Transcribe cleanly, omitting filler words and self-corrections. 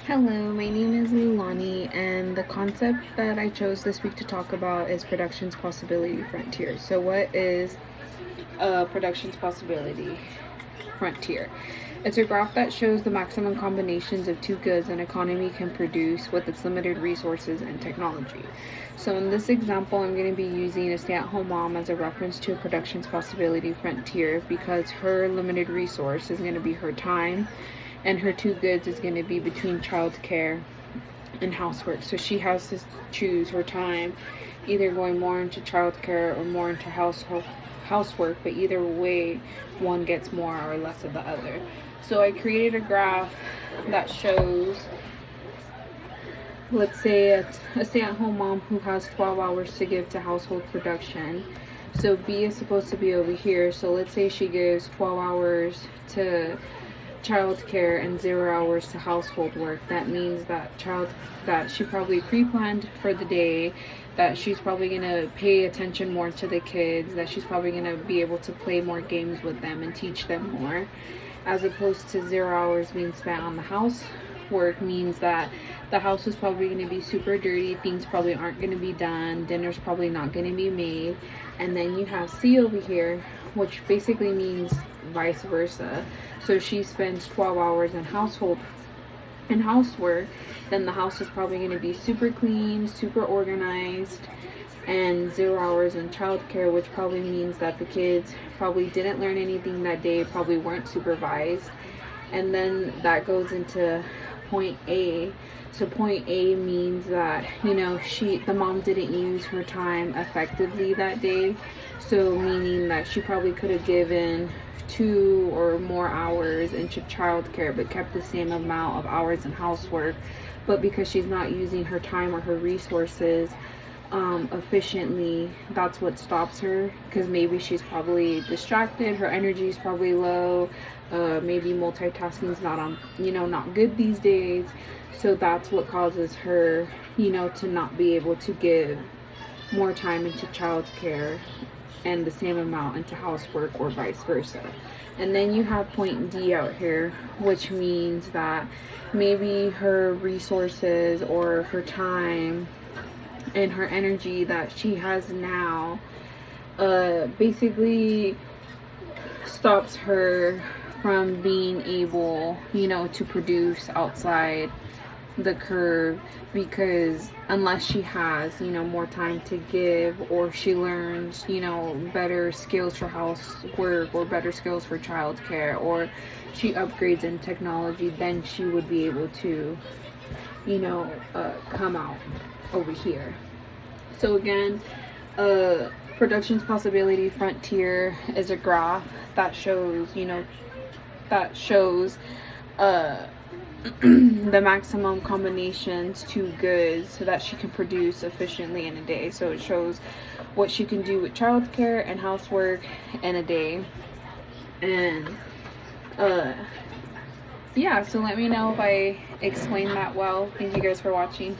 Hello, my name is Lulani, and the concept that I chose this week to talk about is Production's Possibility Frontier. So, what is Production's Possibility Frontier? It's a graph that shows the maximum combinations of two goods an economy can produce with its limited resources and technology. So, in this example, I'm going to be using a stay at home mom as a reference to a Production's Possibility Frontier because her limited resource is going to be her time, and her two goods is going to be between childcare and housework. So she has to choose her time, either going more into childcare or more into housework, but either way, one gets more or less of the other. So I created a graph that shows, let's say, a stay-at-home mom who has 12 hours to give to household production. So B is supposed to be over here. So let's say she gives 12 hours to childcare and 0 hours to household work. That means that she probably pre-planned for the day, that she's probably going to pay attention more to the kids, that she's probably going to be able to play more games with them and teach them more, as opposed to 0 hours being spent on the housework. Means that the house is probably going to be super dirty, things probably aren't going to be done, dinner's probably not going to be made. And then you have C over here, which basically means vice versa. So she spends 12 hours in housework, then the house is probably going to be super clean, super organized, and 0 hours in childcare, which probably means that the kids probably didn't learn anything that day, probably weren't supervised. And then that goes into point A. So point A means that, the mom didn't use her time effectively that day. So meaning that she probably could have given 2 or more hours into childcare but kept the same amount of hours in housework. But because she's not using her time or her resources efficiently, that's what stops her, because maybe she's probably distracted, her energy is probably low, maybe multitasking is not good these days. So that's what causes her to not be able to give more time into childcare and the same amount into housework, or vice versa. And then you have point D out here, which means that maybe her resources or her time and her energy that she has now basically stops her from being able to produce outside the curve, because unless she has more time to give, or she learns better skills for housework or better skills for childcare, or she upgrades in technology, then she would be able to come out over here. So again, Production's Possibility Frontier is a graph that shows the maximum combinations to goods so that she can produce efficiently in a day. So it shows what she can do with childcare and housework in a day. And yeah, so let me know if I explained that well. Thank you guys for watching.